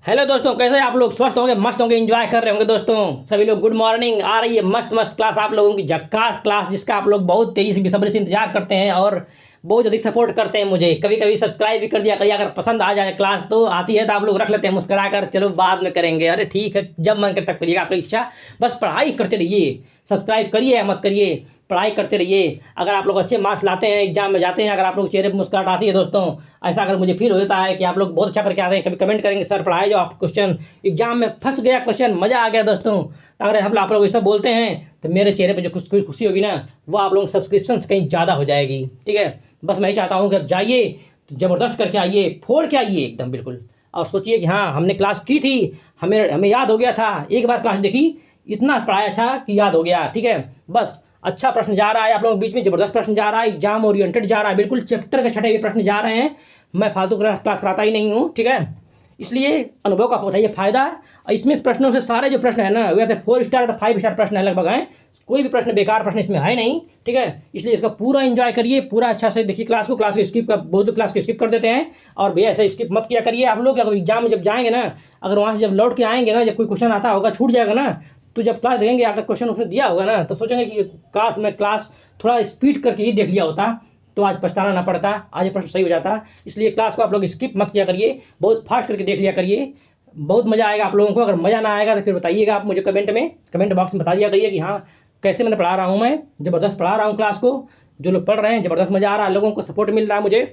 Hello दोस्तों, कैसे आप लोग? स्वस्थ होंगे, मस्त होंगे, एंजॉय कर रहे होंगे दोस्तों। सभी लोग गुड मॉर्निंग। आ रही है मस्त मस्त क्लास आप लोगों की, झक्कास क्लास, जिसका आप लोग बहुत तेजी से बेसब्री से इंतजार करते हैं और बहुत अधिक सपोर्ट करते हैं मुझे। कभी कभी सब्सक्राइब भी कर दिया करिए। अगर पसंद आ जाए क्लास तो आती है तो आप लोग रख लेते हैं मुस्कुरा कर, चलो बाद में करेंगे। अरे ठीक है, जब मन करता करिएगा, आपकी इच्छा। बस पढ़ाई करते रहिए, सब्सक्राइब करिए या मत करिए, पढ़ाई करते रहिए। अगर आप लोग अच्छे मार्क्स लाते हैं, एग्जाम में जाते हैं, अगर आप लोग चेहरे पर मुस्कुराहट आती है दोस्तों, ऐसा अगर मुझे फील होता है कि आप लोग बहुत अच्छा करके आते हैं, कभी कमेंट करेंगे सर पढ़ाए जो आप क्वेश्चन एग्जाम में फंस गया, क्वेश्चन मज़ा आ गया दोस्तों, तो अगर हम आप लोग ऐसा बोलते हैं तो मेरे चेहरे पे जो खुशी होगी ना, वो आप लोगों सब्सक्रिप्शन कहीं ज़्यादा हो जाएगी। ठीक है, बस मैं ही चाहता हूँ कि अब जाइए तो ज़बरदस्त करके आइए, फोड़ के आइए एकदम बिल्कुल। और सोचिए कि हाँ, हमने क्लास की थी, हमें हमें याद हो गया था, एक बार क्लास देखी, इतना पढ़ाया अच्छा कि याद हो गया। ठीक है, बस अच्छा प्रश्न जा रहा है आप लोगों के बीच में, जबरदस्त प्रश्न जा रहा है, एग्जाम ओरिएंटेड जा रहा है, बिल्कुल चैप्टर के छठे हुए प्रश्न जा रहे हैं। मैं फालतू क्लास कराता ही नहीं हूँ। ठीक है, इसलिए अनुभव का उठाइए फायदा। और इसमें इस प्रश्नों से सारे जो प्रश्न है ना, वे तो 4 स्टार तो 5 स्टार प्रश्न है लगभग हैं। कोई भी प्रश्न बेकार प्रश्न इसमें है नहीं। ठीक है, इसलिए इसका पूरा एंजॉय करिए, पूरा अच्छा से देखिए क्लास को स्किप कर, बहुत क्लास को स्किप कर देते हैं। और भैया ऐसे स्किप मत किया करिए आप लोग। अगर एग्जाम में जब जाएंगे ना, अगर वहाँ से जब लौट के आएंगे ना, जब कोई क्वेश्चन आता होगा छूट जाएगा ना, तो जब क्लास देखेंगे अगर क्वेश्चन उसने दिया होगा ना, तो सोचेंगे कि काश मैं क्लास थोड़ा स्पीड करके ही देख लिया होता तो आज पछताना ना पड़ता, आज ये प्रश्न सही हो जाता। इसलिए क्लास को आप लोग स्किप मत किया करिए, बहुत फास्ट करके देख लिया करिए, बहुत मज़ा आएगा आप लोगों को। अगर मज़ा ना आएगा तो फिर बताइएगा आप मुझे कमेंट बॉक्स में बता दिया करिए कि हाँ कैसे मैंने पढ़ा रहा हूँ, मैं ज़बरदस्त पढ़ा रहा हूँ क्लास को, जो लोग पढ़ रहे हैं ज़बरदस्त मज़ा आ रहा है, लोगों को सपोर्ट मिल रहा है मुझे।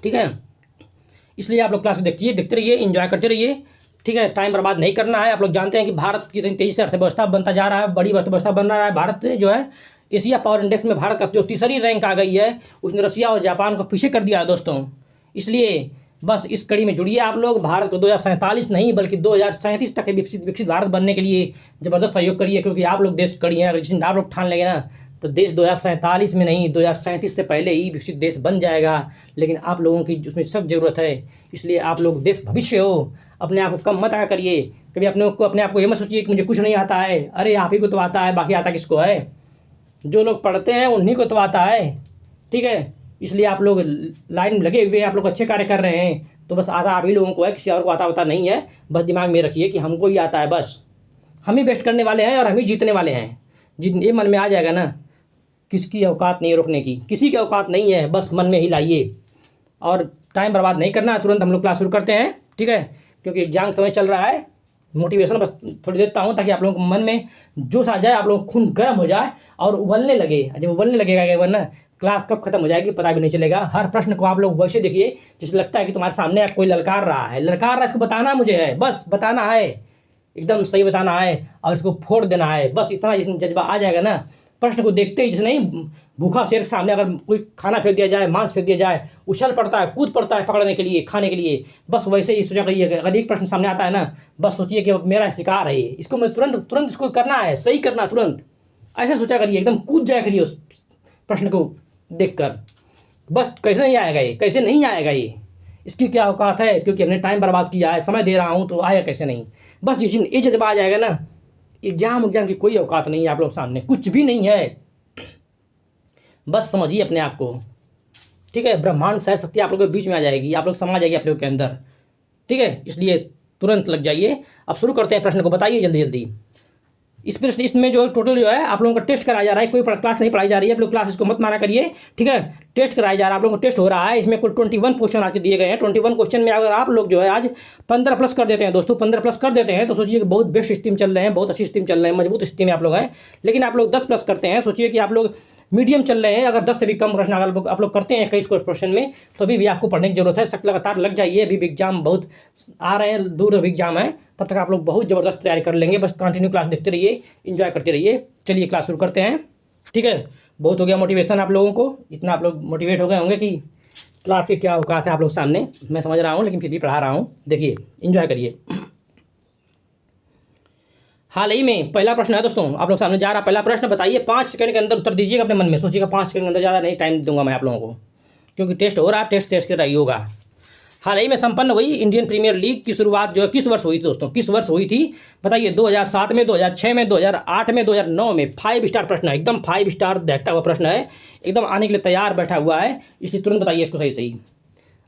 ठीक है, इसलिए आप लोग क्लास को देखिए, देखते रहिए, एंजॉय करते रहिए। ठीक है, टाइम बर्बाद नहीं करना है। आप लोग जानते हैं कि भारत की तेज़ी से अर्थव्यवस्था बनता जा रहा है, बड़ी अर्थव्यवस्था बन रहा है। भारत जो है एशिया पावर इंडेक्स में भारत का जो तीसरी रैंक आ गई है, उसने रसिया और जापान को पीछे कर दिया है दोस्तों। इसलिए बस इस कड़ी में जुड़िए आप लोग। भारत को 2047 नहीं बल्कि 2037 तक के विकसित भारत बनने के लिए ज़बरदस्त सहयोग करिए, क्योंकि आप लोग देश कड़ी हैं। अगर जिस दिन आप लोग ठान लेंगे ना, तो देश 2047 में नहीं, 2037 से पहले ही विकसित देश बन जाएगा। लेकिन आप लोगों की उसमें सब ज़रूरत है। इसलिए आप लोग देश भविष्य हो, अपने आप को कम मत आया करिए। कभी अपने आप को ये मत सोचिए कि मुझे कुछ नहीं आता है। अरे आप ही को तो आता है, बाकी आता किसको है? जो लोग पढ़ते हैं उन्हीं को तो आता है। ठीक है, इसलिए आप लोग लाइन में लगे हुए, आप लोग अच्छे कार्य कर रहे हैं, तो बस आता आप ही लोगों को है, किसी और को आता होता नहीं है। बस दिमाग में रखिए कि हमको ही आता है, बस हम ही बेस्ट करने वाले हैं और हम ही जीतने वाले हैं। जिन ये मन में आ जाएगा ना, किसकी औकात नहीं है रोकने की, किसी की औकात नहीं है, बस मन में ही लाइए। और टाइम बर्बाद नहीं करना, तुरंत हम लोग क्लास शुरू करते हैं। ठीक है, क्योंकि एग्जाम समय चल रहा है। मोटिवेशन बस थोड़ी देता हूँ ताकि आप लोगों को मन में जोश आ जाए, आप लोगों को खून गर्म हो जाए और उबलने लगे। जब उबलने लगेगा वरना क्लास कब खत्म हो जाएगी पता भी नहीं चलेगा। हर प्रश्न को आप लोग वैसे देखिए जैसे लगता है कि तुम्हारे सामने कोई ललकार रहा है, इसको बताना मुझे है, बस बताना है, एकदम सही बताना है और इसको फोड़ देना है। बस इतना जिसमें जज्बा आ जाएगा ना, प्रश्न को देखते ही, जैसे नहीं भूखा शेर के सामने अगर कोई खाना फेंक दिया जाए, मांस फेंक दिया जाए, उछल पड़ता है, कूद पड़ता है पकड़ने के लिए, खाने के लिए। बस वैसे ही सोचा करिए, अगर एक प्रश्न सामने आता है ना, बस सोचिए कि मेरा शिकार है ये, इसको मैं तुरंत तुरंत इसको करना है, सही करना तुरंत, ऐसे सोचा करिए, एकदम कूद जाया करिए उस प्रश्न को देखकर। बस कैसे नहीं आएगा ये, कैसे नहीं आएगा ये, इसकी क्या औकात है, क्योंकि हमने टाइम बर्बाद किया है, समय दे रहा हूँ, तो आएगा कैसे नहीं। बस जिस दिन ये जज्बा आ जाएगा ना, एग्जाम की कोई औकात नहीं है आप लोग सामने, कुछ भी नहीं है। बस समझिए अपने आप को। ठीक है, ब्रह्मांड सहज शक्ति आप लोगों के बीच में आ जाएगी, आप लोग समा जाएगी आप लोगों के अंदर। ठीक है, इसलिए तुरंत लग जाइए। अब शुरू करते हैं, प्रश्न को बताइए जल्दी जल्दी। इसमें जो टोटल जो है आप लोगों का टेस्ट कराया जा रहा है, कोई क्लास नहीं पढ़ाई जा रही है। आप लोग क्लास इसको मत माना करिए। ठीक है, टेस्ट कराया जा रहा है, आप लोगों को टेस्ट हो रहा है। इसमें कुल 21 क्वेश्चन आज दिए गए हैं। 21 क्वेश्चन में अगर आप लोग जो है आज 15 प्लस कर देते हैं दोस्तों, 15 प्लस कर देते हैं तो सोचिए कि बहुत बेस्ट स्टीम चल रहे हैं, बहुत अच्छी स्टीम चल रहे हैं, मजबूत स्टीम में आप लोग हैं। लेकिन आप लोग 10 प्लस करते हैं, सोचिए कि आप लोग मीडियम चल रहे हैं। अगर 10 से भी कम प्रश्न अगर आप लोग करते हैं 21 क्वेश्चन में, तो अभी भी आपको पढ़ने की जरूरत है। सख्त लगातार लग जाइए, अभी भी एग्जाम बहुत आ रहे हैं, दूर अभी एग्जाम है, तब तक आप लोग बहुत ज़बरदस्त तैयारी कर लेंगे। बस कंटिन्यू क्लास देखते रहिए, एंजॉय करते रहिए। चलिए क्लास शुरू करते हैं। ठीक है, बहुत हो गया मोटिवेशन आप लोगों को, इतना आप लोग मोटिवेट हो गए होंगे कि क्लास की क्या औकात है आप लोग सामने, मैं समझ रहा हूँ, लेकिन फिर भी पढ़ा रहा हूँ। देखिए, एंजॉय करिए। हाल ही में पहला प्रश्न है दोस्तों, आप लोग सामने जा रहा पहला प्रश्न। बताइए, 5 सेकंड के अंदर उत्तर दीजिएगा, अपने मन में सोचिएगा। 5 सेकंड के अंदर, ज़्यादा नहीं टाइम दूंगा मैं आप लोगों को, क्योंकि टेस्ट हो रहा है, टेस्ट के रही होगा। हाल ही में संपन्न हुई इंडियन प्रीमियर लीग की शुरुआत जो है किस वर्ष हुई थी दोस्तों, किस वर्ष हुई थी बताइए? 2007 में, 2006 में, 2008 में, 2009 में। 5 स्टार प्रश्न है, एकदम 5 स्टार देखता हुआ प्रश्न है, एकदम आने के लिए तैयार बैठा हुआ है, इसलिए तुरंत बताइए इसको सही सही।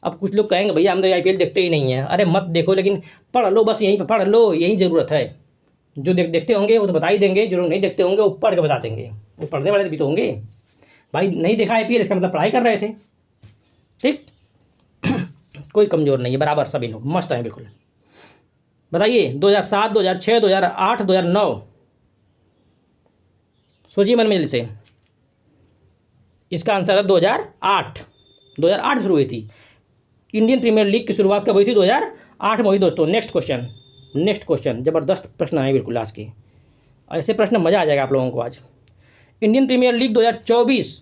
अब कुछ लोग कहेंगे भैया हम तो आईपीएल देखते ही नहीं है। अरे मत देखो, लेकिन पढ़ लो, बस यहीं पर पढ़ लो, यही ज़रूरत है। जो देखते होंगे वो तो बता ही देंगे, जो लोग नहीं देखते होंगे वो पढ़ के बता देंगे। वो पढ़ने वाले भी तो होंगे। भाई नहीं देखा आईपीएल इसका मतलब पढ़ाई कर रहे थे। ठीक कोई कमज़ोर नहीं है, बराबर सभी लोग मस्त हैं बिल्कुल। बताइए 2007, 2006, 2008, 2009, सोचिए मन में जल्दी से। इसका आंसर है 2008। 2008 शुरू हुई थी इंडियन प्रीमियर लीग की शुरुआत कब हुई थी? 2008 में हुई दोस्तों। नेक्स्ट क्वेश्चन ज़बरदस्त प्रश्न है बिल्कुल आज के। ऐसे प्रश्न मज़ा आ जाएगा आप लोगों को आज। Indian Premier League 2024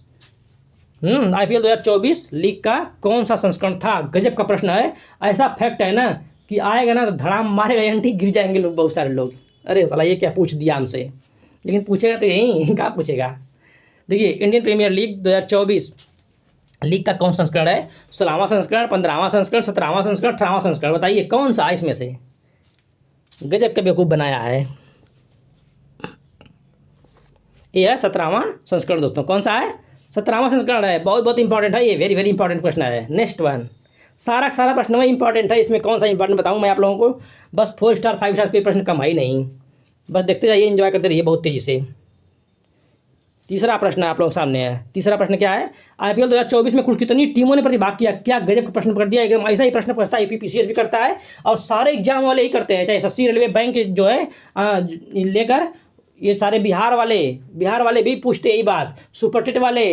IPL 2024 league का कौन सा संस्करण था? गजब का प्रश्न है। ऐसा फैक्ट है ना कि आएगा ना तो धड़ाम मारेगा, एंटी गिर जाएंगे लोग, बहुत सारे लोग। अरे साला ये क्या पूछ दिया हमसे, लेकिन पूछेगा तो यही क्या पूछेगा। देखिए इंडियन प्रीमियर लीग 2024 लीग का कौन संस्करण है? 16वां संस्करण, 15वां संस्करण, 17वां संस्करण, 18वां संस्करण, बताइए कौन सा इसमें से? गजब का बेवकूफ़ बनाया है। ये है 17वां संस्करण दोस्तों। कौन सा है? 17वां संस्करण है। बहुत बहुत इंपॉर्टेंट है ये, वेरी वेरी इंपॉर्टेंट क्वेश्चन है। नेक्स्ट वन, सारा प्रश्न में इंपॉर्टेंट है। इसमें कौन सा इंपॉर्टेंट बताऊँ मैं आप लोगों को? बस 4 स्टार 5 स्टार कोई प्रश्न कम है ही नहीं। बस देखते जाइए, एंजॉय करते रहिए बहुत तेज़ी से। तीसरा प्रश्न आप लोगों के सामने है। तीसरा प्रश्न क्या है? आईपीएल 2024 में कुल कितनी टीमों ने प्रतिभाग किया? क्या गजब का प्रश्न कर दिया। एकदम ऐसा ही प्रश्न पूछता है, यूपीपीसीएस भी करता है और सारे एग्जाम वाले ही करते हैं, चाहे एसएससी, रेलवे, बैंक जो है लेकर ये सारे बिहार वाले भी पूछते यही बात, सुपर टेट वाले,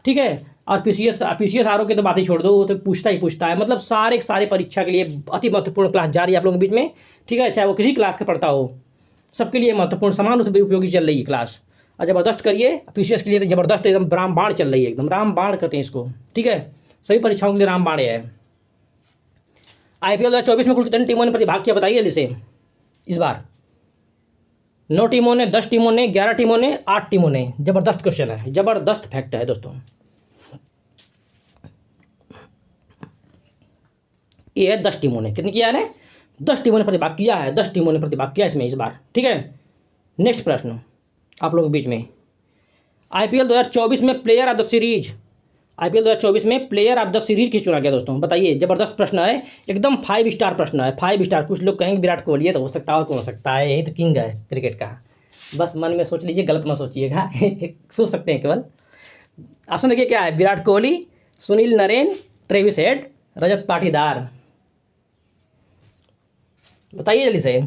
ठीक है। और पीसीएस आरओ की तो बात ही छोड़ दो, वो तो पूछता है। मतलब सारे परीक्षा के लिए अति महत्वपूर्ण क्लास जा रही है आप लोगों के बीच में, ठीक है। चाहे वो किसी क्लास का पढ़ता हो, सबके लिए महत्वपूर्ण, समान रूप से उपयोगी चल रही है क्लास। और ज़बरदस्त करिए, पीसीएस के लिए तो ज़बरदस्त एकदम रामबाण चल रही है, एकदम रामबाण कहते हैं इसको, ठीक है। सभी परीक्षाओं के लिए रामबाण है। आईपीएल 2024 में कुल कितनी टीमों ने प्रतिभाग किया? बताइए जल्दी से। इस बार 9 टीमों ने, 10 टीमों ने, 11 टीमों ने, 8 टीमों ने। ज़बरदस्त क्वेश्चन है, ज़बरदस्त फैक्ट है दोस्तों। ये है 10 टीमों ने। कितनी किया है? 10 टीमों ने प्रतिभाग किया है। 10 टीमों ने प्रतिभाग किया इसमें इस बार, ठीक है। नेक्स्ट प्रश्न आप लोगों के बीच में, आईपीएल 2024 में player of the series, IPL 2024 में प्लेयर ऑफ द सीरीज किस चुना गया दोस्तों? बताइए। ज़बरदस्त प्रश्न है, एकदम 5 स्टार प्रश्न है, 5 स्टार। कुछ लोग कहेंगे विराट कोहली है, तो हो सकता है, और कौन हो सकता है, यही तो किंग है क्रिकेट का। बस मन में सोच लीजिए, गलत मत सोचिएगा सोच सकते हैं केवल। ऑप्शन देखिए क्या है? Virat Kohli, Sunil Naren, Travis head, Rajat Patidar. बताइए जल्दी से,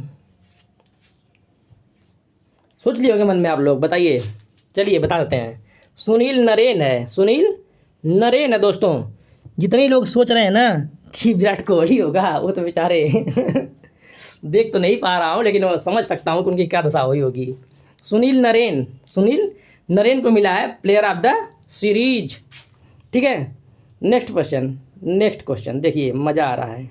सोच लिए होंगे मन में आप लोग, बताइए। चलिए बता देते हैं, सुनील नरेन है दोस्तों। जितने लोग सोच रहे हैं ना कि विराट कोहली होगा, वो तो बेचारे देख तो नहीं पा रहा हूँ, लेकिन मैं समझ सकता हूँ कि उनकी क्या दशा हुई होगी। सुनील नरेन को मिला है प्लेयर ऑफ द सीरीज, ठीक है। नेक्स्ट क्वेश्चन देखिए, मज़ा आ रहा है।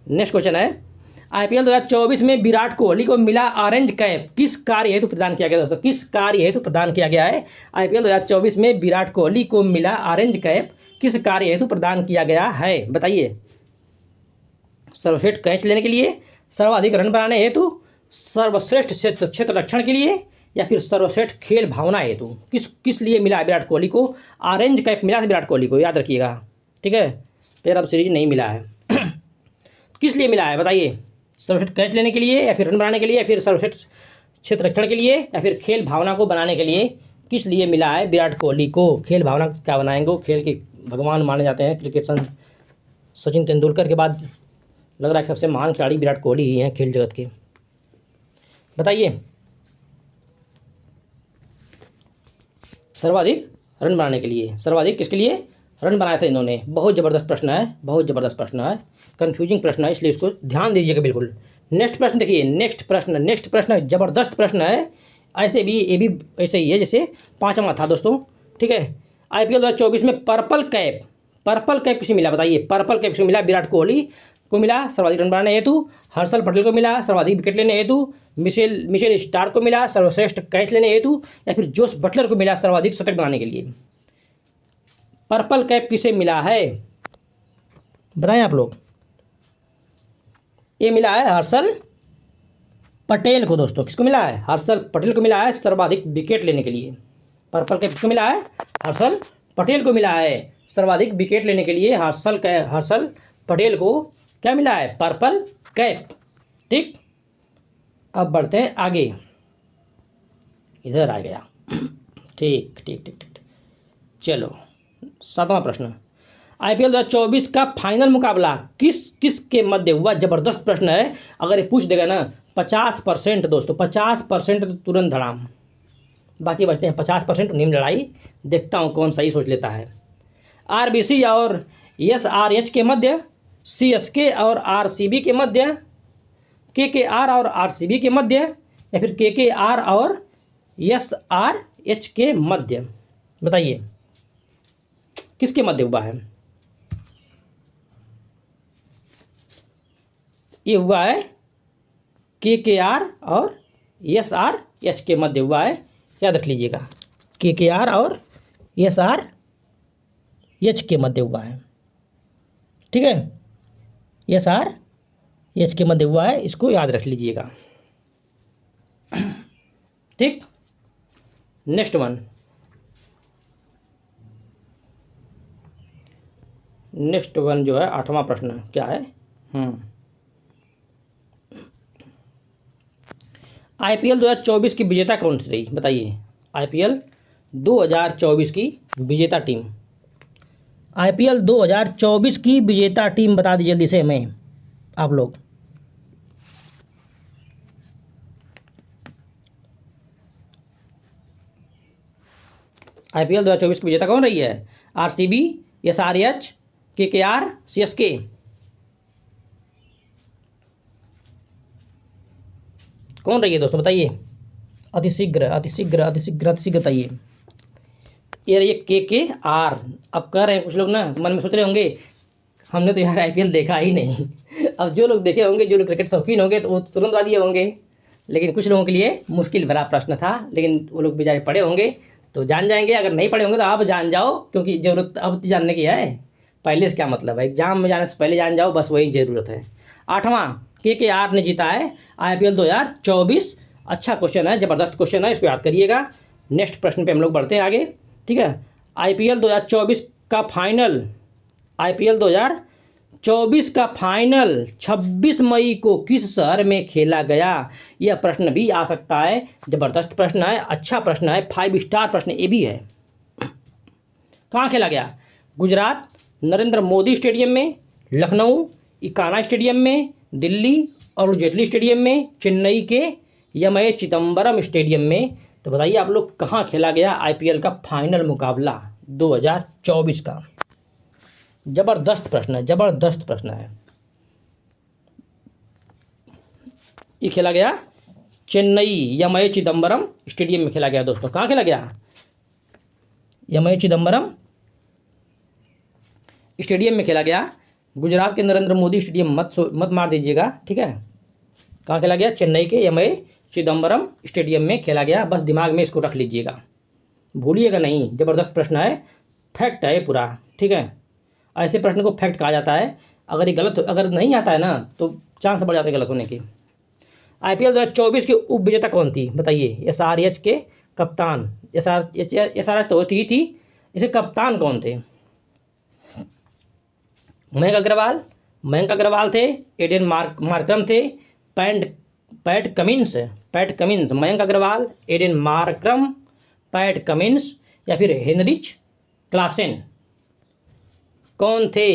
नेक्स्ट क्वेश्चन है, आईपीएल 2024 में विराट कोहली को मिला ऑरेंज कैप किस कार्य हेतु प्रदान किया गया दोस्तों? किस कार्य हेतु प्रदान किया गया है? आईपीएल 2024 में विराट कोहली को मिला ऑरेंज कैप किस कार्य हेतु प्रदान किया गया है? बताइए। सर्वश्रेष्ठ कैच लेने के लिए, सर्वाधिक रन बनाने हेतु, सर्वश्रेष्ठ क्षेत्र रक्षण के लिए, या फिर सर्वश्रेष्ठ खेल भावना हेतु? किस लिए मिला विराट कोहली को ऑरेंज कैप? मिला था विराट कोहली को, याद रखिएगा, ठीक है। प्लेयर ऑफ सीरीज नहीं मिला है किस लिए मिला है बताइए? सर्वश्रेष्ठ कैच लेने के लिए, या फिर रन बनाने के लिए, या फिर सर्वश्रेष्ठ क्षेत्र रक्षण के लिए, या फिर खेल भावना को बनाने के लिए? किस लिए मिला है विराट कोहली को? खेल भावना क्या बनाएंगे? वो खेल के भगवान माने जाते हैं क्रिकेट सचिन तेंदुलकर के बाद लग रहा है सबसे महान खिलाड़ी विराट कोहली ही हैं खेल जगत के। बताइए। सर्वाधिक रन बनाने के लिए, सर्वाधिक किसके लिए रन बनाए थे इन्होंने? बहुत ज़बरदस्त प्रश्न है, कन्फ्यूजिंग प्रश्न है, इसलिए इसको ध्यान दीजिएगा बिल्कुल। नेक्स्ट प्रश्न देखिए, नेक्स्ट प्रश्न ज़बरदस्त प्रश्न है। ऐसे भी ये भी ऐसे ही है जैसे 5वां था दोस्तों, ठीक है। आईपीएल 2024 में पर्पल कैप किसे मिला? बताइए। पर्पल कैप किसे मिला? विराट कोहली को मिला सर्वाधिक रन बनाने हेतु, हर्षल पटेल को मिला सर्वाधिक विकेट लेने हेतु, मिशेल स्टार्क को मिला सर्वश्रेष्ठ कैच लेने हेतु, या फिर जोस बटलर को मिला सर्वाधिक शतक बनाने के लिए? पर्पल कैप किसे मिला है बताएं आप लोग? ये मिला है हर्षल पटेल को दोस्तों। किसको मिला है? हर्षल पटेल को मिला है सर्वाधिक विकेट लेने के लिए। पर्पल कैप किसको मिला है? हर्षल पटेल को मिला है सर्वाधिक विकेट लेने के लिए हर्षल पटेल को क्या मिला है? Purple cap. ठीक, अब बढ़ते हैं आगे। इधर आ गया। ठीक ठीक ठीक ठीक, चलो 7वां प्रश्न। आईपीएल 2024 का फाइनल मुकाबला किस किस के मध्य हुआ? जबरदस्त प्रश्न है। अगर ये पूछ देगा ना 50% दोस्तों, 50% तो तुरंत धड़ाम। बाकी बचते हैं 50% नीम लड़ाई। देखता हूँ कौन सही सोच लेता है। आरबीसी और एसआरएच के मध्य, सीएसके और आरसीबी के मध्य, केकेआर और आरसीबी के मध्य, या फिर केकेआर और एसआरएच के मध्य? बताइए किसके मध्य हुआ है? ये हुआ है केकेआर और एसआरएच के मध्य हुआ है। याद रख लीजिएगा, केकेआर और एसआरएच के मध्य हुआ है। ठीक है, एसआरएच के मध्य हुआ है, इसको याद रख लीजिएगा। ठीक, नेक्स्ट वन जो है 8वां प्रश्न क्या है? आईपीएल 2024 की विजेता कौन सी रही? बताइए। आईपीएल 2024 की विजेता टीम, आईपीएल 2024 की विजेता टीम बता दीजिए जल्दी से हमें आप लोग। आईपीएल 2024 की विजेता कौन रही है? RCB, SRH, KKR, CSK? कौन रही है दोस्तों? बताइए अतिशीघ्र अतिशीघ्र अतिशीघ्र अतिशीघ्र बताइए। ये रही है केकेआर। अब कह रहे हैं कुछ लोग ना, मन में सोच रहे होंगे हमने तो यार आईपीएल देखा ही नहीं। अब जो लोग देखे होंगे, जो लोग क्रिकेट शौकीन होंगे तो वो तुरंत बता दिए होंगे, लेकिन कुछ लोगों के लिए मुश्किल भरा प्रश्न था। लेकिन वो लोग बेचारे पढ़े होंगे तो जान जाएंगे, अगर नहीं पढ़े होंगे तो आप जान जाओ, क्योंकि ज़रूरत अब जानने की है। पहले से क्या मतलब है? एग्जाम में जाने से पहले जान जाओ, बस वही ज़रूरत है। 8वां, केकेआर ने जीता है आईपीएल 2024। अच्छा क्वेश्चन है, ज़बरदस्त क्वेश्चन है, इसको याद करिएगा। नेक्स्ट प्रश्न पे हम लोग बढ़ते हैं आगे। ठीक है, आईपीएल 2024 का फाइनल, आईपीएल 2024 का फाइनल 26 मई को किस शहर में खेला गया? यह प्रश्न भी आ सकता है। ज़बरदस्त प्रश्न है, अच्छा प्रश्न है, 5 स्टार प्रश्न ये भी है। कहाँ खेला गया? गुजरात नरेंद्र मोदी स्टेडियम में, लखनऊ इकाना स्टेडियम में, दिल्ली अरुण जेटली स्टेडियम में, चेन्नई के एमए चिदम्बरम स्टेडियम में? तो बताइए आप लोग कहाँ खेला गया आईपीएल का फाइनल मुकाबला 2024 का? जबरदस्त प्रश्न है, जबरदस्त प्रश्न है। ये खेला गया चेन्नई एमए चिदम्बरम स्टेडियम में खेला गया दोस्तों। कहाँ खेला गया? एमए चिदम्बरम स्टेडियम में खेला गया। गुजरात के नरेंद्र मोदी स्टेडियम मत मार दीजिएगा, ठीक है। कहाँ खेला गया? चेन्नई के एमए चिदम्बरम स्टेडियम में खेला गया। बस दिमाग में इसको रख लीजिएगा, भूलिएगा नहीं। ज़बरदस्त प्रश्न है, फैक्ट है पूरा, ठीक है। ऐसे प्रश्न को फैक्ट कहा जाता है। अगर ये गलत, अगर नहीं आता है ना तो चांस बढ़ जाते हैं गलत होने की। आईपीएल 2024 की उप विजेता कौन थी? बताइए। एसआरएच के कप्तान, एसआरएच तो होती ही थी, इसे कप्तान कौन थे? मयंक अग्रवाल थे, एडन मार्क्रम थे, Pat Cummins, Mayank Agarwal, Aiden Markram, Pat Cummins, या फिर हेनरिच क्लासेन? कौन थे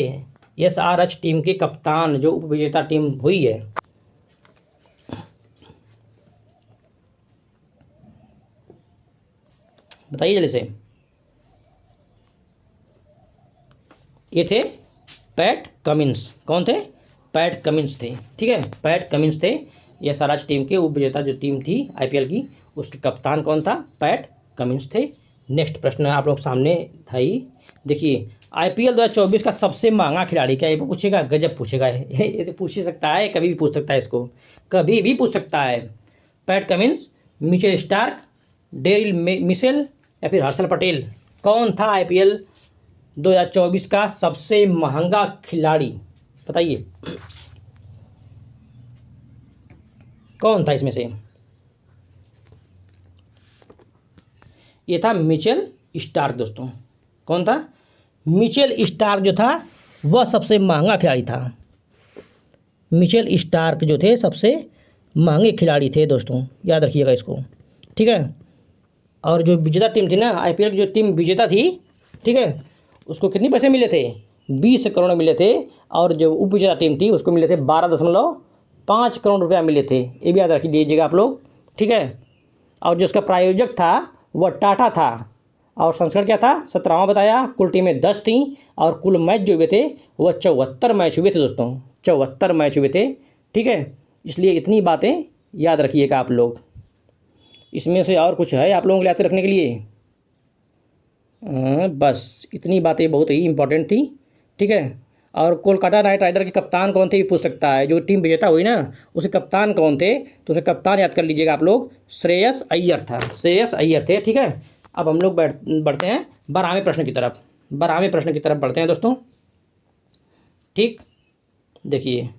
एसआरएच टीम के कप्तान जो उपविजेता टीम हुई है? बताइए जल्दी से। ये थे पैट कमिंस। कौन थे? पैट कमिंस थे, ठीक है। पैट कमिंस थे एसआरएच टीम के उपविजेता जो टीम थी आईपीएल की, उसके कप्तान कौन था? पैट कमिंस थे। नेक्स्ट प्रश्न आप लोग सामने था ही, देखिए। आईपीएल 2024 का सबसे महंगा खिलाड़ी क्या? ये पूछेगा, गजब पूछेगा। ये तो पूछ ही सकता है, कभी भी पूछ सकता है, इसको कभी भी पूछ सकता है। PAT Cummins, Mitchell Starc, Daryl Mitchell, या फिर हर्षल पटेल? कौन था आईपीएल 2024 का सबसे महंगा खिलाड़ी? बताइए कौन था इसमें से? ये था मिचेल स्टार्क दोस्तों। कौन था? मिचेल स्टार्क जो था वह सबसे महंगा खिलाड़ी था। मिचेल स्टार्क जो थे सबसे महंगे खिलाड़ी थे दोस्तों, याद रखिएगा इसको, ठीक है। और जो विजेता टीम थी ना, आईपीएल की जो टीम विजेता थी, ठीक है, उसको कितने पैसे मिले थे? 20 करोड़ मिले थे। और जो उप विजेता टीम थी उसको मिले थे 12.5 करोड़ रुपया मिले थे। ये भी याद रख लीजिएगा आप लोग, ठीक है। और जो उसका प्रायोजक था वह टाटा था। और संस्करण क्या था? 17वां बताया। कुल टीमें 10 थी और कुल मैच जो हुए थे वह 74 मैच हुए थे दोस्तों, 74 मैच हुए थे, ठीक है। इसलिए इतनी बातें याद रखिएगा आप लोग। इसमें से और कुछ है आप लोगों के लिए याद रखने के लिए? बस इतनी बातें बहुत ही इंपॉर्टेंट थी, ठीक है। और कोलकाता नाइट राइडर के कप्तान कौन थे भी पूछ सकता है। जो टीम विजेता हुई ना, उसे कप्तान कौन थे? तो उसे कप्तान याद कर लीजिएगा आप लोग, श्रेयस अय्यर था, श्रेयस अय्यर थे, ठीक है। अब हम लोग बढ़ते हैं 12वें प्रश्न की तरफ। 12वें प्रश्न की तरफ बढ़ते हैं दोस्तों, ठीक। देखिए,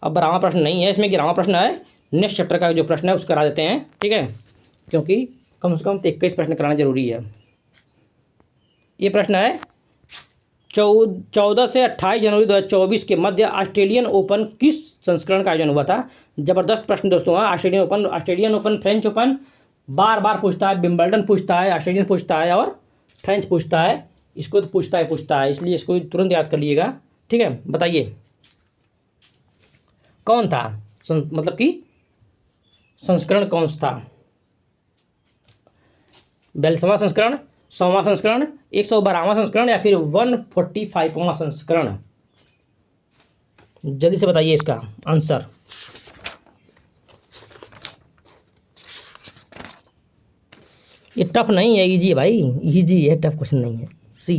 अब 12वां प्रश्न नहीं है इसमें, 11वां प्रश्न है। नेक्स्ट चैप्टर का जो प्रश्न है उसको करा देते हैं, ठीक है, क्योंकि कम से कम 21 प्रश्न कराना जरूरी है। ये प्रश्न है 14 से 28 जनवरी 2024 के मध्य ऑस्ट्रेलियन ओपन किस संस्करण का आयोजन हुआ था? जबरदस्त प्रश्न दोस्तों। Australian open, French open bar बार पूछता है, विंबलडन पूछता है, ऑस्ट्रेलियन पूछता है और फ्रेंच पूछता है। इसको तो पूछता है, इसलिए इसको तुरंत याद कर लीजिएगा, ठीक है। बताइए कौन था, मतलब कि संस्करण कौन सा था? 42वां संस्करण, 100वां संस्करण, 112वां संस्करण या फिर 145वां संस्करण? जल्दी से बताइए इसका आंसर। ये टफ नहीं है, इजी है भाई, इजी है, टफ क्वेश्चन नहीं है। सी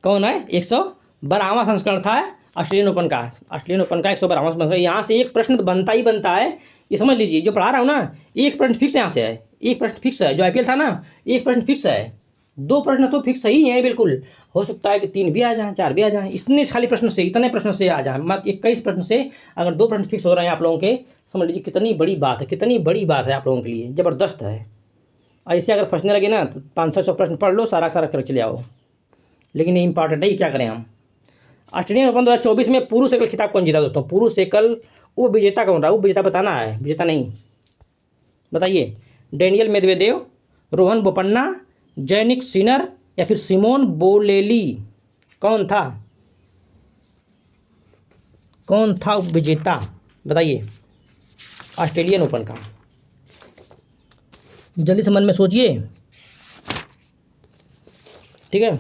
कौन है? 112वां संस्करण था ऑस्ट्रेलियन ओपन का। ऑस्ट्रेलियन ओपन का 112वां संस्करण। यहाँ से एक प्रश्न तो बनता ही बनता है, ये समझ लीजिए। जो पढ़ा रहा हूँ ना, एक प्रश्न फिक्स यहाँ से है, एक प्रश्न फिक्स है। जो आईपीएल था ना, एक प्रश्न फिक्स है, 2 प्रश्न तो फिक्स ही है बिल्कुल। हो सकता है कि 3 भी आ जाएँ, 4 भी आ जाएँ, इतने खाली प्रश्न से, इतने प्रश्न से आ जाए। मत 21 प्रश्न से अगर 2 प्रश्न फिक्स हो रहे हैं आप लोगों के, समझ लीजिए कितनी बड़ी बात है, कितनी बड़ी बात है आप लोगों के लिए, ज़बरदस्त है। ऐसे अगर फंसने लगे ना तो 500 प्रश्न पढ़ लो, सारा कर चले आओ। लेकिन ये इंपॉर्टेंट है, क्या करें हम। ऑस्ट्रेलियन ओपन 2024 में पुरुष एकल खिताब कौन जीता दोस्तों? पुरुष एकल वो विजेता कौन रहा? वो विजेता बताना है, विजेता नहीं। बताइए, Daniel Medvedev, Rohan Bopanna, Jannik Sinner या फिर सिमोन बोलेली? कौन था, कौन था विजेता? बताइए ऑस्ट्रेलियन ओपन का। जल्दी से मन में सोचिए, ठीक है।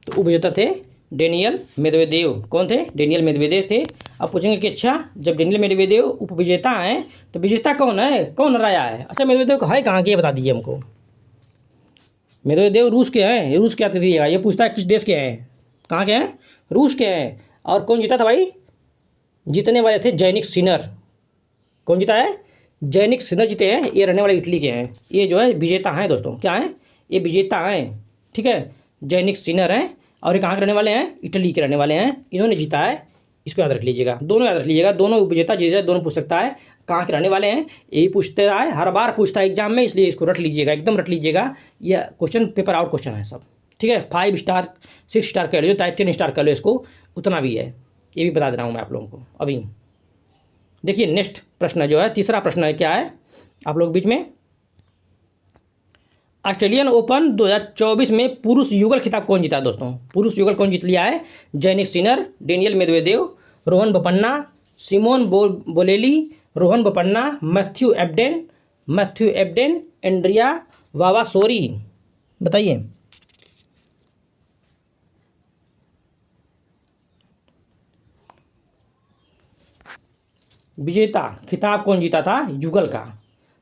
तो उपविजेता थे डेनियल मेदवेदेव। कौन थे? डेनियल मेदवेदेव थे। अब पूछेंगे कि अच्छा, जब डेनियल मेदवेदेव उपविजेता हैं तो विजेता कौन है, कौन रहा है? अच्छा, मेदवेदेव का है कहाँ के, ये बता दीजिए हमको। मेदवेदेव रूस के हैं, रूस क्या करिएगा, ये पूछता है किस देश के हैं, कहाँ के हैं? रूस के हैं। और कौन जीता था भाई? जीतने वाले थे जैनिक सिनर। कौन जीता है? जैनिक सिनर जीते हैं। ये रहने वाले इटली के हैं। ये जो है विजेता हैं दोस्तों, क्या हैं? ये विजेता हैं, ठीक है। जैनिक सिनर हैं और ये कहाँ के रहने वाले हैं? इटली के रहने वाले हैं। इन्होंने जीता है, इसको याद रख लीजिएगा। दोनों याद रख लीजिएगा, दोनों विजेता जीते, दोनों पूछ सकता है कहाँ के रहने वाले हैं। यही पूछते रहा है, हर बार पूछता है एग्जाम में, इसलिए इसको रट लीजिएगा, एकदम रट लीजिएगा। ये क्वेश्चन पेपर आउट क्वेश्चन है सब, ठीक है। 5 स्टार 6 स्टार कह लो, 10 स्टार कह लो, इसको उतना भी है, ये भी बता दे रहा हूँ मैं आप लोगों को अभी। देखिए नेक्स्ट प्रश्न जो है, तीसरा प्रश्न है, क्या है आप लोग बीच में। ऑस्ट्रेलियन ओपन 2024 में पुरुष युगल खिताब कौन जीता दोस्तों? पुरुष युगल कौन जीत लिया है? Jannik Sinner, Daniil Medvedev, Rohan Bopanna, Simone Bolelli, Rohan Bopanna, Matthew Ebden, Andrea Vavassori? बताइए। विजेता खिताब कौन जीता था युगल का?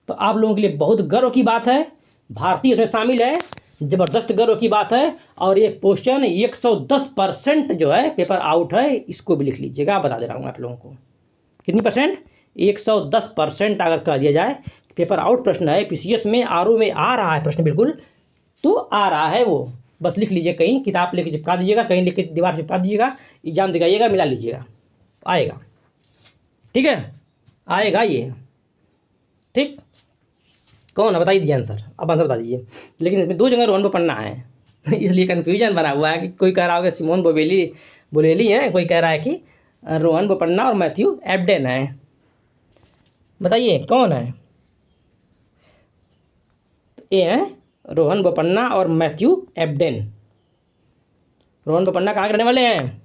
तो आप लोगों के लिए बहुत गर्व की बात है, भारतीय इसमें शामिल है, ज़बरदस्त गर्व की बात है। और ये क्वेश्चन 110% जो है पेपर आउट है, इसको भी लिख लीजिएगा, बता दे रहा हूँ आप लोगों को। कितनी परसेंट? 110% अगर कह दिया जाए पेपर आउट प्रश्न है। पीसीएस में, आरओ में आ रहा है प्रश्न, बिल्कुल तो आ रहा है वो, बस लिख लीजिए, कहीं किताब लेके चिपका दीजिएगा, कहीं लेके दीवार चिपका दीजिएगा, एग्जाम दिखाइएगा, मिला लीजिएगा, आएगा, ठीक है, आएगा ये, ठीक। ठीक, कौन है बता दीजिए आंसर, अब आंसर बता दीजिए। लेकिन इसमें 2 जगह रोहन बोपन्ना है इसलिए कन्फ्यूजन बना हुआ है कि कोई कह रहा होगा सिमोन बोलेली है, कोई कह रहा है कि रोहन बोपन्ना और मैथ्यू एब्डेन है। बताइए कौन है? ये हैं रोहन बोपन्ना और मैथ्यू एब्डेन। रोहन बोपन्ना कहाँ के रहने वाले हैं?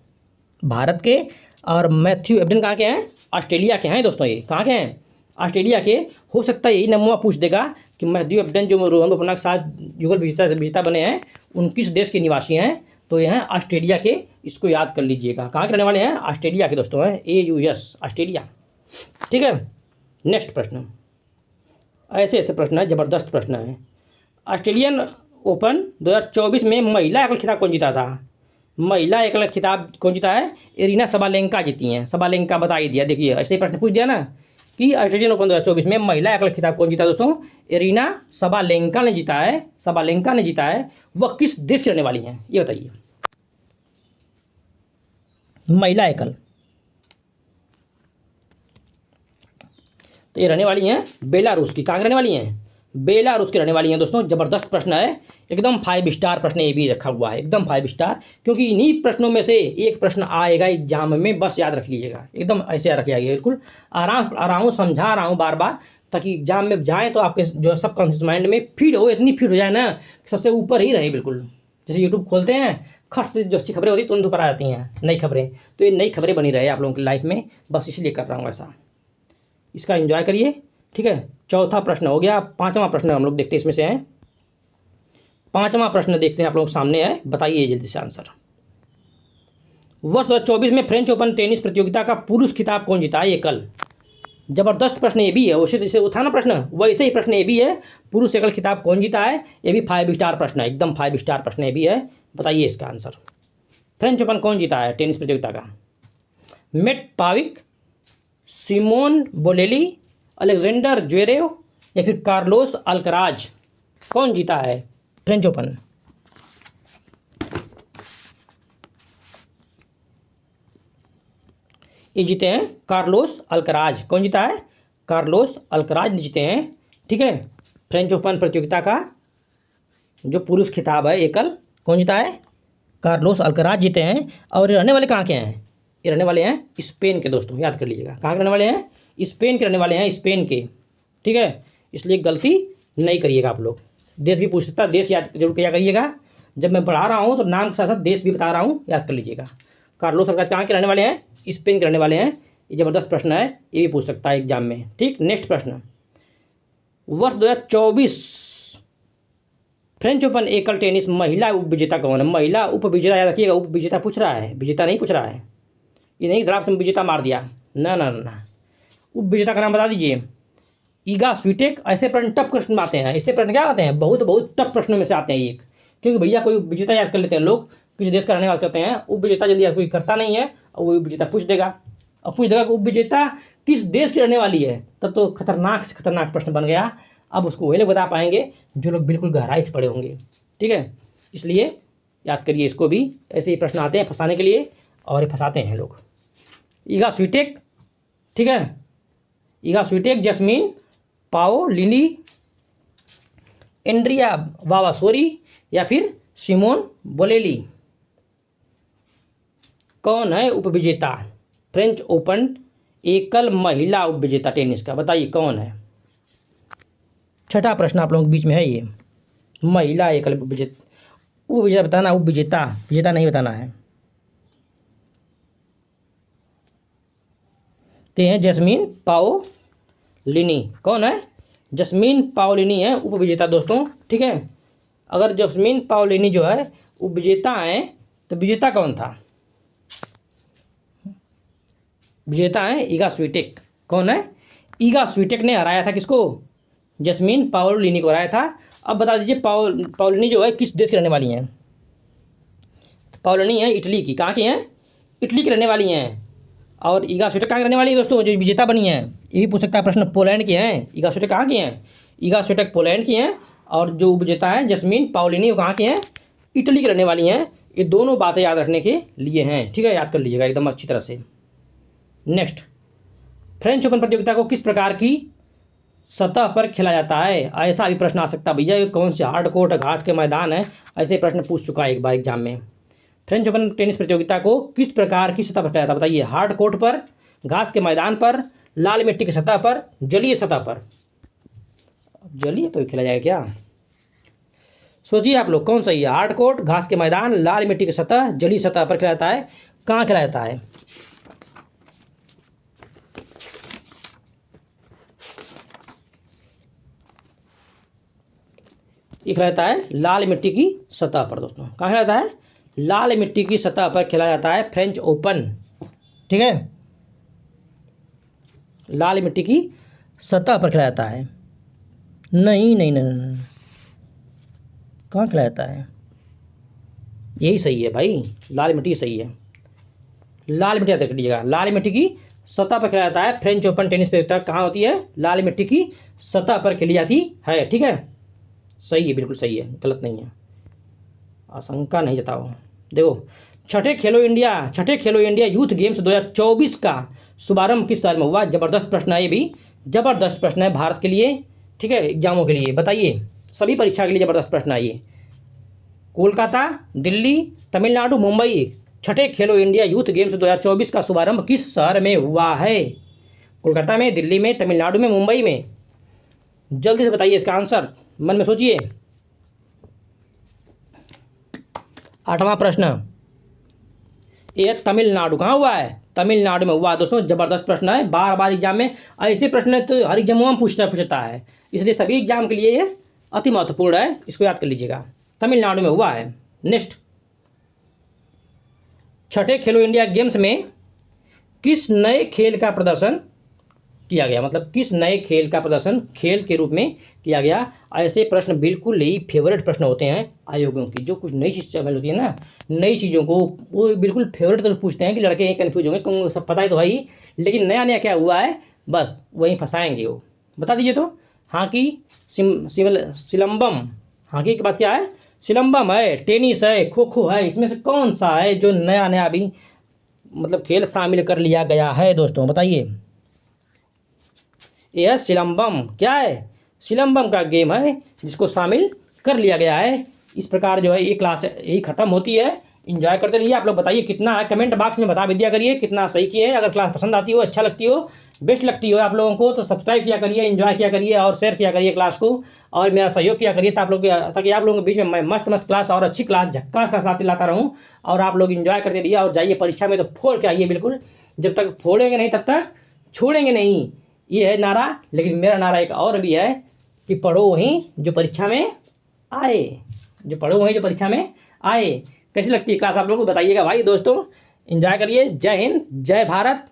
भारत के। और मैथ्यू एब्डेन कहाँ के हैं? ऑस्ट्रेलिया के हैं दोस्तों। ये कहाँ के हैं? ऑस्ट्रेलिया के। हो सकता है यही नमूना पूछ देगा कि मैथ्यू एब्डेन जो रोहन बोपन्ना के साथ युगल विजेता बने हैं उन किस देश के निवासी हैं? तो ये हैं ऑस्ट्रेलिया के। इसको याद कर लीजिएगा। कहाँ के रहने वाले हैं? ऑस्ट्रेलिया के दोस्तों हैं। AUS Australia. ठीक है, नेक्स्ट प्रश्न। ऐसे ऐसे प्रश्न है, ज़बरदस्त प्रश्न है। ऑस्ट्रेलियन ओपन 2024 में महिला एकल खिताब कौन जीता था? महिला एकल खिताब कौन जीता है? एरिना सबालेंका जीती हैं। सबालेंका बता ही दिया। देखिए ऐसे ही प्रश्न पूछ दिया ना कि ऑस्ट्रेलियन ओपन 2024 में महिला एकल खिताब कौन जीता दोस्तों? एरिना सबालेंका ने जीता है। सबालेंका ने जीता है। वह किस देश की रहने वाली हैं ये बताइए? महिला एकल, तो ये रहने वाली हैं बेलारूस की। कहाँ रहने वाली हैं? बेलारूस की रहने वाली हैं दोस्तों। ज़बरदस्त प्रश्न है, एकदम 5 स्टार प्रश्न ये भी रखा हुआ है, एकदम 5 स्टार। क्योंकि इन्हीं प्रश्नों में से एक प्रश्न आएगा एग्जाम में, बस याद रख लीजिएगा। एकदम ऐसे याद रखिएगा, बिल्कुल आराम समझा रहा हूँ बार बार, ताकि एग्जाम में जाएँ तो आपके जो सब कॉन्शियस माइंड में फीड हो, इतनी फीड हो जाए ना कि सबसे ऊपर ही रहे बिल्कुल। जैसे यूट्यूब खोलते हैं, खट से जो अच्छी खबरें होती हैं तुरंत ऊपर आ जाती हैं नई खबरें, तो ये नई खबरें बनी रहे आप लोगों की लाइफ में, बस इसलिए कर रहा हूँ ऐसा। इसका एंजॉय करिए। ठीक है, चौथा प्रश्न हो गया। 5वां प्रश्न हम लोग देखते हैं, इसमें से हैं 5वां प्रश्न देखते हैं, आप लोग सामने है, बताइए जल्दी से आंसर। वर्ष 2024 में फ्रेंच ओपन टेनिस प्रतियोगिता का पुरुष खिताब कौन जीता है? ये कल जबरदस्त प्रश्न ये भी है, उसी जैसे वो था ना प्रश्न, वैसे ही प्रश्न ये भी है। पुरुष एकल खिताब कौन जीता है? ये भी 5 स्टार प्रश्न है, एकदम 5 स्टार प्रश्न ये भी है। बताइए इसका आंसर। फ्रेंच ओपन कौन जीता है टेनिस प्रतियोगिता का? Mate Pavic, Simone Bolelli, Alexander Zverev या फिर कार्लोस अल्कराज? कौन जीता है फ्रेंच ओपन? ये जीते हैं कार्लोस अल्कराज। कौन जीता है? कार्लोस अल्कराज ने जीते हैं। ठीक है, फ्रेंच ओपन प्रतियोगिता का जो पुरुष खिताब है एकल, कौन जीता है? कार्लोस अल्कराज जीते हैं। और ये रहने वाले कहाँ के हैं? ये रहने वाले हैं स्पेन के दोस्तों, याद कर लीजिएगा। कहाँ के रहने वाले हैं? स्पेन के रहने वाले हैं, स्पेन के। ठीक है, इसलिए गलती नहीं करिएगा आप लोग। देश भी पूछ सकता है, देश याद जरूर किया करिएगा। जब मैं पढ़ा रहा हूँ तो नाम के साथ साथ देश भी बता रहा हूँ, याद कर लीजिएगा। कार्लोस अल्कराज कहाँ के रहने वाले हैं? स्पेन के रहने वाले हैं। ये ज़बरदस्त प्रश्न है, ये भी पूछ सकता है एग्जाम में। ठीक, नेक्स्ट प्रश्न। वर्ष 2024 फ्रेंच ओपन एकल टेनिस महिला उप विजेता कौन है? महिला उप विजेता याद रखिएगा, उप विजेता पूछ रहा है, विजेता नहीं पूछ रहा है। ये नहीं ड्राफ्ट में विजेता मार दिया, ना ना ना। उप विजेता का नाम बता दीजिए। ईगा स्वीटेक। ऐसे प्रश्न टफ प्रश्न आते हैं, ऐसे प्रश्न क्या आते हैं? बहुत बहुत टफ प्रश्नों में से आते हैं एक। क्योंकि भैया कोई विजेता याद कर लेते हैं लोग, किसी देश का रहने वाले करते हैं, उप विजेता जल्दी याद कोई करता नहीं है, और वो उप विजेता पूछ देगा। और पूछ देगा कि उप विजेता किस देश की रहने वाली है, तब तो खतरनाक से खतरनाक प्रश्न बन गया। अब उसको वही लोग बता पाएंगे जो लोग बिल्कुल गहराई से पढ़े होंगे। ठीक है, इसलिए याद करिए इसको भी। ऐसे ही प्रश्न आते हैं फंसाने के लिए, और ये फंसाते हैं लोग। ईगा स्वीटेक, ठीक है, ईगा स्वीटेक, जस्मीन पाओलिनी, एंड्रिया वावासोरी या फिर सिमोन बोलेली? कौन है उपविजेता फ्रेंच ओपन एकल महिला उपविजेता टेनिस का? बताइए कौन है? छठा प्रश्न आप लोगों के बीच में है ये, महिला एकल उपविजेता। उपविजेता बताना, उपविजेता, विजेता नहीं बताना है। ते हैं जस्मीन पाओलिनी। कौन है? जस्मीन पाओलिनी है उपविजेता दोस्तों। ठीक है, अगर जस्मीन पाओलिनी जो है उपविजेता है तो विजेता कौन था? विजेता है ईगा स्वीटेक। कौन है? ईगा स्वीटेक ने हराया था किसको? जस्मीन पाओलिनी को हराया था। अब बता दीजिए पाओलिनी जो है किस देश की रहने वाली हैं? पाओलिनी है इटली की। कहाँ की हैं? इटली की रहने वाली हैं। और ईगा स्वीटेक कहाँ की रहने वाली है दोस्तों, जो विजेता बनी है? ये भी पूछ सकता है प्रश्न, पोलैंड की हैं। ईगा स्वीटेक कहाँ की हैं? ईगा स्वीटेक पोलैंड की हैं। और जो उपविजेता है जस्मीन पाओलिनी वो कहाँ की हैं? इटली की रहने वाली हैं। ये दोनों बातें याद रखने के लिए हैं। ठीक है, याद कर लीजिएगा एकदम अच्छी तरह से। नेक्स्ट, फ्रेंच ओपन प्रतियोगिता को किस प्रकार की सतह पर खेला जाता है? ऐसा भी प्रश्न आ सकता है भैया, ये कौन से हार्ड कोर्ट घास के मैदान है, ऐसे प्रश्न पूछ चुका है एक बार एग्जाम में। फ्रेंच ओपन टेनिस प्रतियोगिता को किस प्रकार की सतह पर खेला जाता है बताइए? हार्ड कोर्ट पर, घास के मैदान पर, लाल मिट्टी की सतह पर, जलीय सतह पर। जलीय पर खेला जाएगा क्या? सोचिए आप लोग कौन सही है? हार्ड कोर्ट, घास के मैदान, लाल मिट्टी की सतह, जलीय सतह पर खेला जाता है। कहाँ खेला जाता है? ये खेला जाता है लाल मिट्टी की सतह पर दोस्तों। कहाँ खेला जाता है? लाल मिट्टी की सतह पर खेला जाता है फ्रेंच ओपन। ठीक है, लाल मिट्टी की सतह पर खेला जाता है। नहीं नहीं नहीं, नहीं। कहाँ खेला जाता है? यही सही है भाई, लाल मिट्टी सही है। लाल मिट्टी याद रख लीजिएगा, लाल मिट्टी की सतह पर खेला जाता है फ्रेंच ओपन टेनिस प्रतियोगिता। कहाँ होती है? लाल मिट्टी की सतह पर खेली जाती है। ठीक है, सही है, बिल्कुल सही है, गलत नहीं है, आशंका नहीं जताओ। देखो, छठे खेलो इंडिया यूथ गेम्स 2024 का शुभारंभ किस साल में हुआ? जबरदस्त प्रश्न है, ये भी जबरदस्त प्रश्न है भारत के लिए। ठीक है, एग्जामों के लिए बताइए, सभी परीक्षा के लिए जबरदस्त प्रश्न है ये। कोलकाता, दिल्ली, तमिलनाडु, मुंबई, छठे खेलो इंडिया यूथ गेम्स 2024 का शुभारंभ किस शहर में हुआ है? कोलकाता में, दिल्ली में, तमिलनाडु में, मुंबई में? जल्दी से बताइए इसका आंसर, मन में सोचिए। 8वां प्रश्न, ये तमिलनाडु। कहाँ हुआ है? तमिलनाडु में हुआ दोस्तों। जबरदस्त प्रश्न है, बार बार एग्जाम में ऐसे प्रश्न तो हर एग्जाम में पूछता है, इसलिए सभी एग्जाम के लिए ये अति महत्वपूर्ण है, इसको याद कर लीजिएगा। तमिलनाडु में हुआ है। नेक्स्ट, छठे खेलो इंडिया गेम्स में किस नए खेल का प्रदर्शन किया गया? मतलब किस नए खेल का प्रदर्शन खेल के रूप में किया गया? ऐसे प्रश्न बिल्कुल ही फेवरेट प्रश्न होते हैं आयोगों की। जो कुछ नई चीज़ शामिल होती है ना, नई चीज़ों को वो बिल्कुल फेवरेट तरह पूछते हैं कि लड़के ये कन्फ्यूज होंगे, क्योंकि सब पता ही तो भाई, लेकिन नया नया क्या हुआ है बस वहीं फंसाएंगे वो। बता दीजिए तो। हॉकी, सिलंबम, हॉकी के बाद क्या है? सिलंबम है, टेनिस है, खो खो है, इसमें से कौन सा है जो नया नया अभी मतलब खेल शामिल कर लिया गया है दोस्तों? बताइए। यह सिलंबम क्या है? सिलंबम का गेम है जिसको शामिल कर लिया गया है। इस प्रकार जो है ये क्लास यही ख़त्म होती है। एंजॉय करते रहिए। आप लोग बताइए कितना है, कमेंट बॉक्स में बता भी दिया करिए कितना सही किए हैं। अगर क्लास पसंद आती हो, अच्छा लगती हो, बेस्ट लगती हो आप लोगों को, तो सब्सक्राइब किया करिए, एंजॉय किया करिए और शेयर किया करिए क्लास को, और मेरा सहयोग किया करिए ताकि आप लोगों के बीच में मैं मस्त मस्त क्लास और अच्छी क्लास झक्का क्लास लाता रहूँ और आप लोग एंजॉय करते रहिए। और जाइए परीक्षा में तो फोड़ के आइए बिल्कुल, जब तक फोड़ेंगे नहीं तब तक छोड़ेंगे नहीं, ये है नारा। लेकिन मेरा नारा एक और भी है कि पढ़ो वहीं जो परीक्षा में आए, पढ़ो वहीं जो परीक्षा में आए। कैसी लगती है क्लास आप लोगों को बताइएगा भाई दोस्तों। एंजॉय करिए। जय हिंद, जय भारत।